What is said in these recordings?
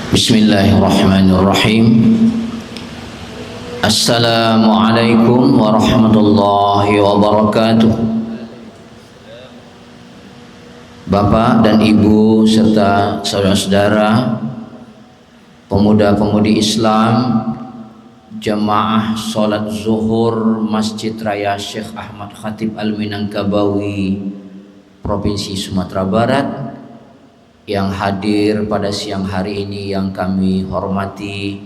Bismillahirrahmanirrahim. Assalamualaikum warahmatullahi wabarakatuh. Bapak dan Ibu serta saudara-saudara, pemuda-pemudi Islam, jamaah sholat zuhur Masjid Raya Syekh Ahmad Khatib Al-Minangkabawi, Provinsi Sumatera Barat, yang hadir pada siang hari ini, yang kami hormati,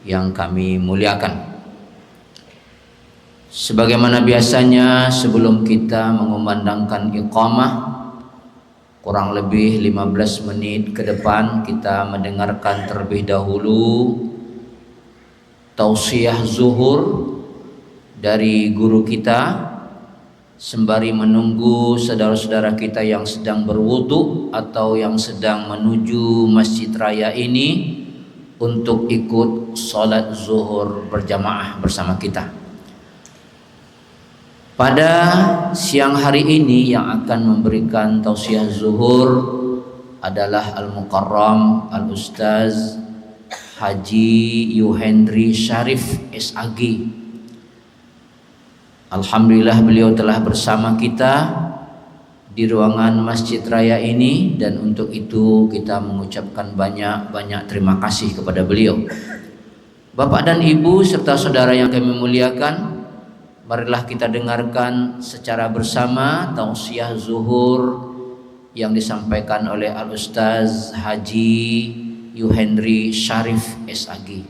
yang kami muliakan. Sebagaimana biasanya, sebelum kita mengumandangkan iqamah, kurang lebih 15 menit ke depan kita mendengarkan terlebih dahulu tausiah zuhur dari guru kita, sembari menunggu saudara-saudara kita yang sedang berwudu atau yang sedang menuju masjid raya ini untuk ikut sholat zuhur berjamaah bersama kita. Pada siang hari ini yang akan memberikan tausiah zuhur adalah Al-Mukarram Al-Ustaz Haji Yuhendri Syarif SAG. Alhamdulillah beliau telah bersama kita di ruangan Masjid Raya ini, dan untuk itu kita mengucapkan banyak-banyak terima kasih kepada beliau. Bapak dan Ibu serta saudara yang kami muliakan, marilah kita dengarkan secara bersama tausiah zuhur yang disampaikan oleh Al-Ustaz Haji Yuhendri Syarif SAG.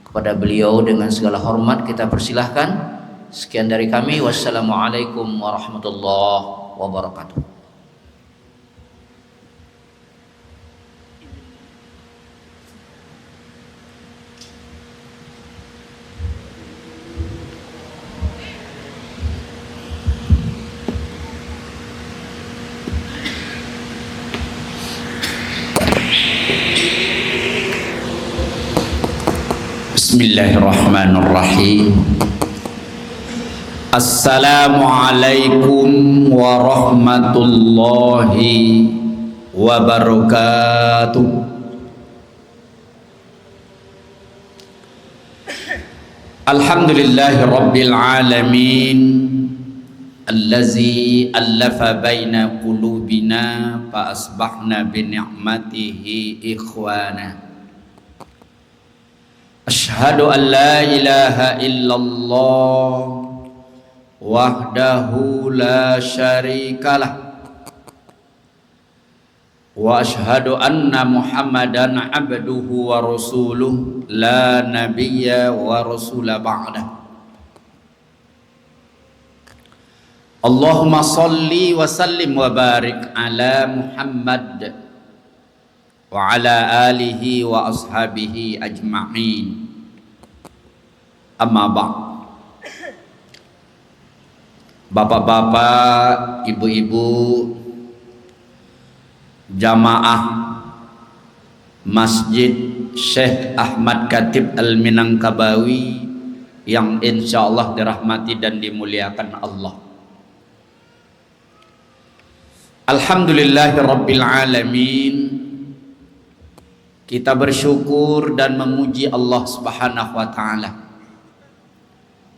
Kepada beliau dengan segala hormat kita persilahkan. Sekian dari kami. Wassalamualaikum warahmatullahi wabarakatuh. Bismillahirrahmanirrahim. Assalamualaikum warahmatullahi wabarakatuh. Alhamdulillahi rabbil alamin, allazi allafa baina qulubina fa asbahna bi ni'matihi ikhwana. Asyhadu an la ilaha illallah wahdahu la syarikalah, wa asyhadu anna Muhammadan abduhu wa rasuluh la nabiyya wa rasula ba'dah. Allahumma salli wa sallim wa barik ala Muhammad wa ala alihi wa ashabihi ajma'in. Amma ba'd. Bapak-bapak, ibu-ibu, jamaah Masjid Syekh Ahmad Khatib Al-Minangkabawi yang insya Allah dirahmati dan dimuliakan Allah. Alhamdulillahirabbil alamin. Kita bersyukur dan memuji Allah Subhanahu wa taala.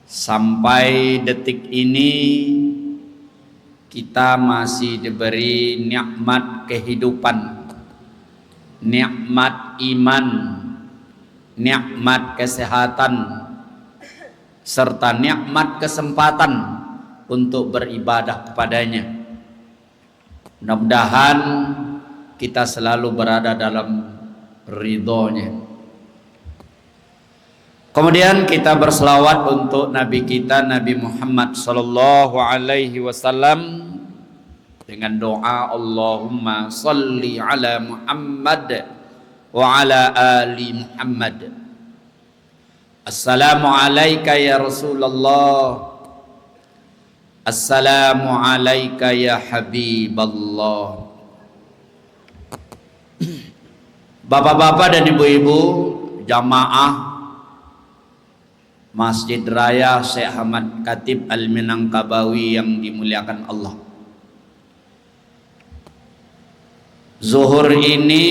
Sampai detik ini kita masih diberi nikmat kehidupan, nikmat iman, nikmat kesehatan, serta nikmat kesempatan untuk beribadah kepadanya. Mudah-mudahan kita selalu berada dalam ridhonya. Kemudian kita berselawat untuk Nabi kita, Nabi Muhammad sallallahu alaihi wasallam, dengan doa Allahumma salli ala Muhammad wa ala ali Muhammad. Assalamu alayka ya Rasulullah, assalamu alayka ya Habiballah. Bapak-bapak dan ibu-ibu, jamaah Masjid Raya Syekh Ahmad Khatib Al-Minangkabawi yang dimuliakan Allah. Zuhur ini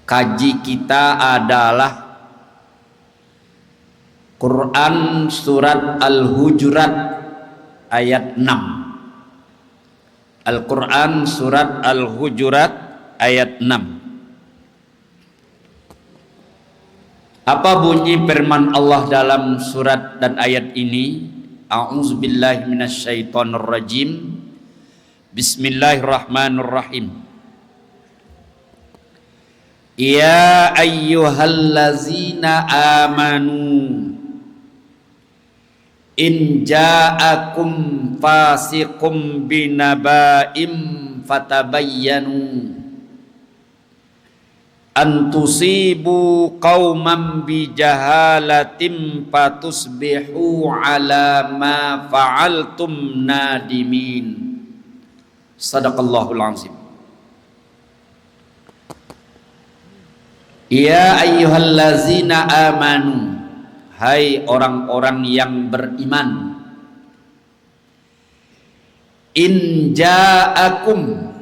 kaji kita adalah Quran surat Al-Hujurat ayat 6. Al-Quran surat Al-Hujurat ayat 6. Apa bunyi firman Allah dalam surat dan ayat ini? A'udzubillahi minasyaitonirrajim. Bismillahirrahmanirrahim. Ya ayyuhallazina amanu in ja'akum fasiqum binaba'im fatabayyanu an tusibu qauman bijahalatin fatusbihu ala ma fa'altum nadimin. Sadaqallahul azim. Ya ayyuhallazina amanu, hai orang-orang yang beriman. In ja'akum,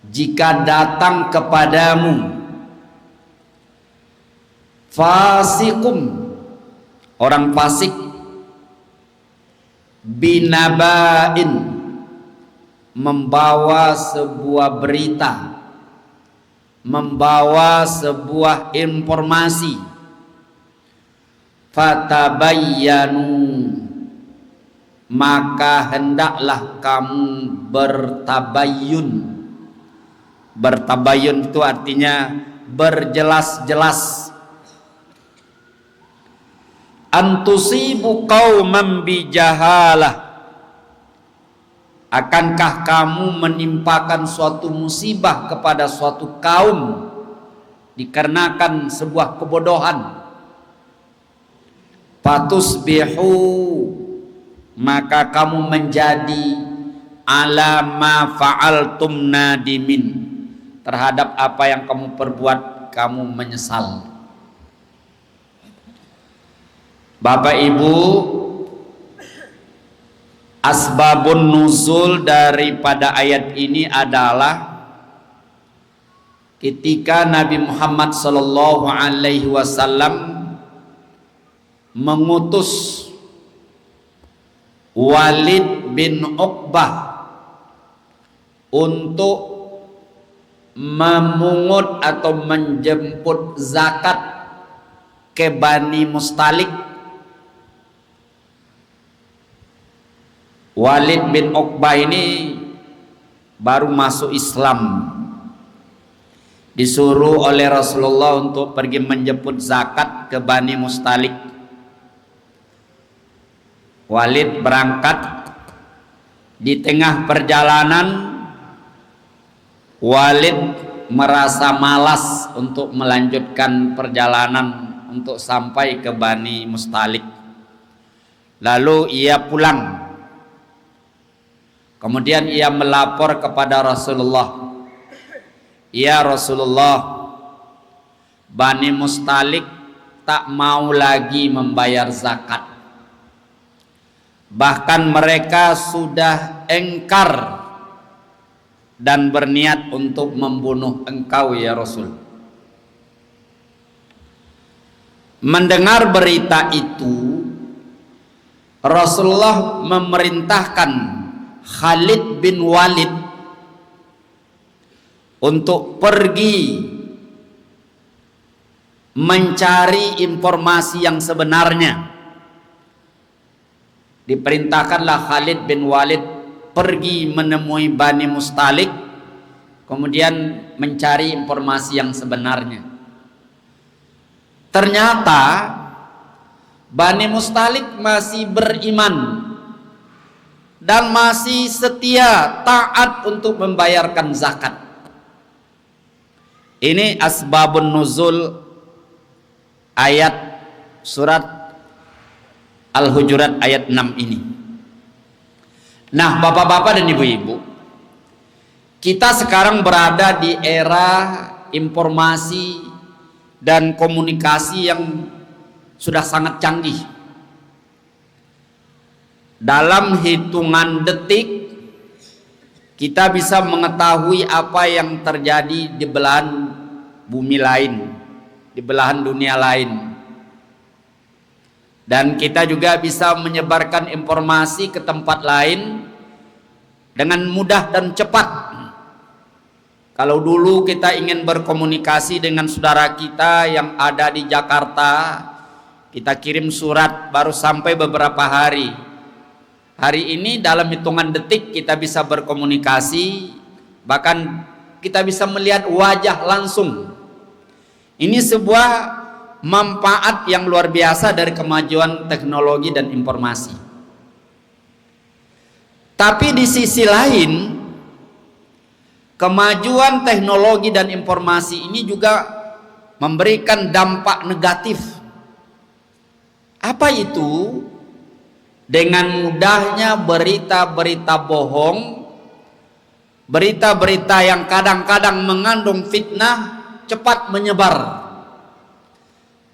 jika datang kepadamu, fasikum, orang fasik, binaba'in, membawa sebuah berita, membawa sebuah informasi, fatabayyanu, maka hendaklah kamu bertabayyun. Bertabayyun itu artinya berjelas-jelas. Antusibu qauman bijahalah, akankah kamu menimpakan suatu musibah kepada suatu kaum dikarenakan sebuah kebodohan? Fatusbihu, maka kamu menjadi ala ma fa'altum nadimin, terhadap apa yang kamu perbuat kamu menyesal. Bapak Ibu, asbabun nuzul daripada ayat ini adalah ketika Nabi Muhammad sallallahu alaihi wasallam mengutus Walid bin Uqbah untuk memungut atau menjemput zakat ke Bani Mustalik. Walid bin Uqbah ini baru masuk Islam, disuruh oleh Rasulullah untuk pergi menjemput zakat ke Bani Mustalik. Walid berangkat. Di tengah perjalanan Walid merasa malas untuk melanjutkan perjalanan untuk sampai ke Bani Mustalik. Lalu ia pulang. Kemudian ia melapor kepada Rasulullah, ya Rasulullah, Bani Mustalik tak mau lagi membayar zakat. Bahkan mereka sudah engkar dan berniat untuk membunuh engkau ya Rasul. Mendengar berita itu, Rasulullah memerintahkan Khalid bin Walid untuk pergi mencari informasi yang sebenarnya. Diperintahkanlah Khalid bin Walid pergi menemui Bani Mustalik, kemudian mencari informasi yang sebenarnya. Ternyata Bani Mustalik masih beriman dan masih setia taat untuk membayarkan zakat. Ini asbabun nuzul ayat surat Al-Hujurat ayat 6 ini. Nah, bapak-bapak dan ibu-ibu, kita sekarang berada di era informasi dan komunikasi yang sudah sangat canggih. Dalam hitungan detik kita bisa mengetahui apa yang terjadi di belahan bumi lain, di belahan dunia lain. Dan kita juga bisa menyebarkan informasi ke tempat lain dengan mudah dan cepat. Kalau dulu kita ingin berkomunikasi dengan saudara kita yang ada di Jakarta, kita kirim surat baru sampai beberapa hari. Hari ini dalam hitungan detik kita bisa berkomunikasi, bahkan kita bisa melihat wajah langsung. Ini sebuah manfaat yang luar biasa dari kemajuan teknologi dan informasi. Tapi di sisi lain, kemajuan teknologi dan informasi ini juga memberikan dampak negatif. Apa itu? Dengan mudahnya berita-berita bohong, berita-berita yang kadang-kadang mengandung fitnah cepat menyebar.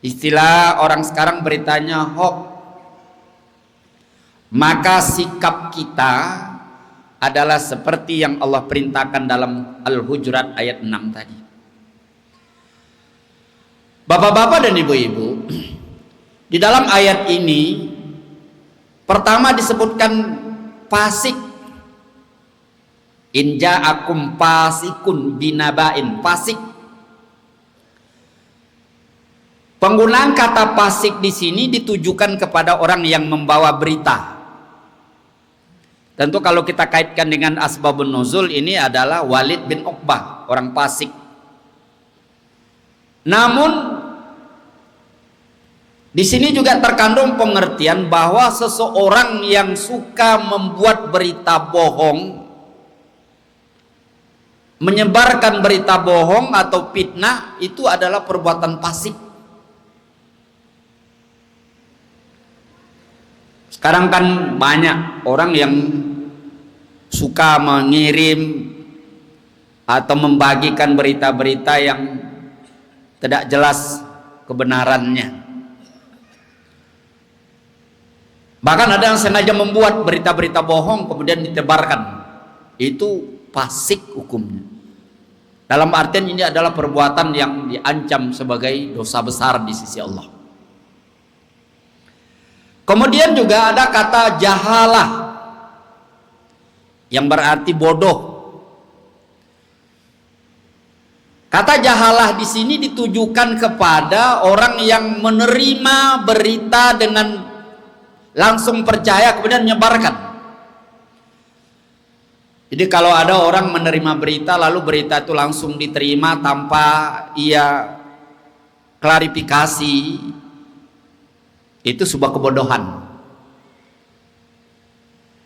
Istilah orang sekarang beritanya hoax. Maka sikap kita adalah seperti yang Allah perintahkan dalam Al-Hujurat ayat 6 tadi. Bapak-bapak dan ibu-ibu, di dalam ayat ini pertama disebutkan fasik. In ja'akum fasikun binaba'in, fasik. Penggunaan kata fasik di sini ditujukan kepada orang yang membawa berita. Tentu kalau kita kaitkan dengan asbabun nuzul, ini adalah Walid bin Uqbah, orang fasik. Namun di sini juga terkandung pengertian bahwa seseorang yang suka membuat berita bohong, menyebarkan berita bohong atau fitnah, itu adalah perbuatan fasik. Sekarang kan banyak orang yang suka mengirim atau membagikan berita-berita yang tidak jelas kebenarannya. Bahkan ada yang sengaja membuat berita-berita bohong kemudian ditebarkan. Itu fasik hukumnya. Dalam artian ini adalah perbuatan yang diancam sebagai dosa besar di sisi Allah. Kemudian juga ada kata jahalah yang berarti bodoh. Kata jahalah di sini ditujukan kepada orang yang menerima berita dengan langsung percaya kemudian menyebarkan. Jadi kalau ada orang menerima berita lalu berita itu langsung diterima tanpa ia klarifikasi, itu sebuah kebodohan.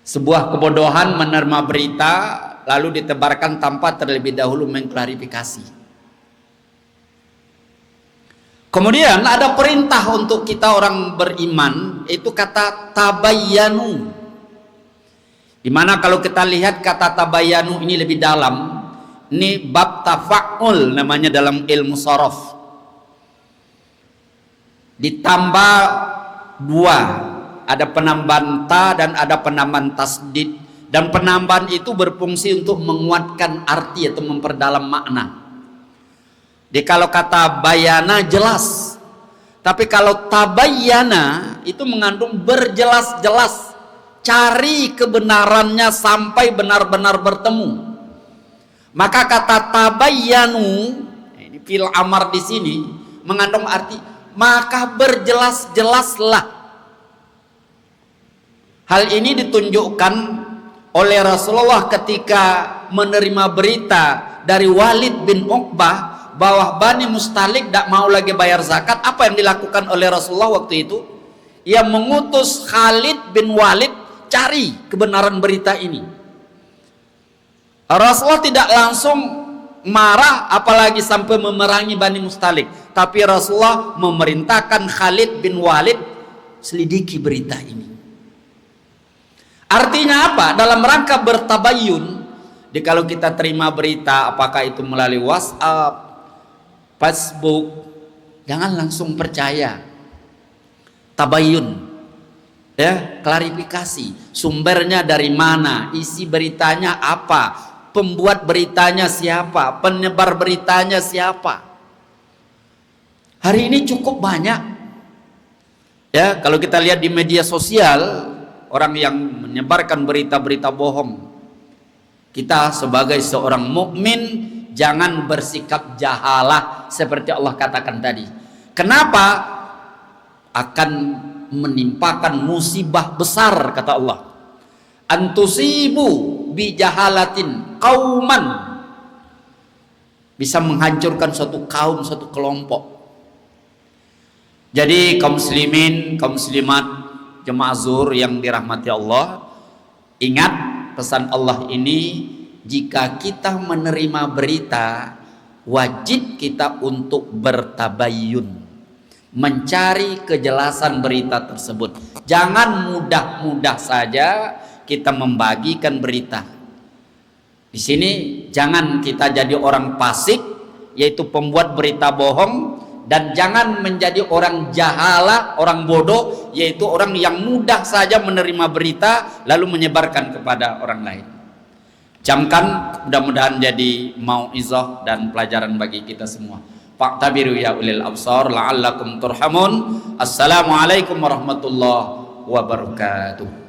Sebuah kebodohan menerima berita lalu ditebarkan tanpa terlebih dahulu mengklarifikasi. Kemudian ada perintah untuk kita orang beriman, itu kata tabayyanu. Dimana kalau kita lihat kata tabayyanu ini lebih dalam, ini bab tafa'ul namanya dalam ilmu sorof. Ditambah dua, ada penambahan ta dan ada penambahan tasdid, dan penambahan itu berfungsi untuk menguatkan arti atau memperdalam makna. Jadi kalau kata bayana jelas, tapi kalau tabayyana itu mengandung berjelas-jelas, cari kebenarannya sampai benar-benar bertemu. Maka kata tabayyanu, ini fil amar di sini mengandung arti maka berjelas-jelaslah. Hal ini ditunjukkan oleh Rasulullah ketika menerima berita dari Walid bin Uqbah bahwa Bani Mustalik tidak mau lagi bayar zakat. Apa yang dilakukan oleh Rasulullah waktu itu? Ia mengutus Khalid bin Walid cari kebenaran berita ini. Rasulullah tidak langsung marah apalagi sampai memerangi Bani Mustalik, tapi Rasulullah memerintahkan Khalid bin Walid selidiki berita ini. Artinya apa? Dalam rangka bertabayyun. Jadi kalau kita terima berita, apakah itu melalui WhatsApp, Facebook, jangan langsung percaya. Tabayyun. Ya, klarifikasi. Sumbernya dari mana? Isi beritanya apa? Pembuat beritanya siapa? Penyebar beritanya siapa? Hari ini cukup banyak. Ya, kalau kita lihat di media sosial, orang yang menyebarkan berita-berita bohong. Kita sebagai seorang mukmin jangan bersikap jahalah seperti Allah katakan tadi. Kenapa? Akan menimpakan musibah besar, kata Allah. Antusibu bijahalatin kauman, bisa menghancurkan suatu kaum, suatu kelompok. Jadi kaum muslimin, kaum muslimat, jemaah zuhur yang dirahmati Allah, ingat pesan Allah ini. Jika kita menerima berita, wajib kita untuk bertabayyun, mencari kejelasan berita tersebut. Jangan mudah-mudah saja kita membagikan berita. Di sini jangan kita jadi orang fasik, yaitu pembuat berita bohong, dan jangan menjadi orang jahala, orang bodoh, yaitu orang yang mudah saja menerima berita lalu menyebarkan kepada orang lain. Camkan, mudah-mudahan jadi mau'izah dan pelajaran bagi kita semua. Fa'tabiru ya ulil absar la'allakum turhamun. Assalamualaikum warahmatullahi wabarakatuh.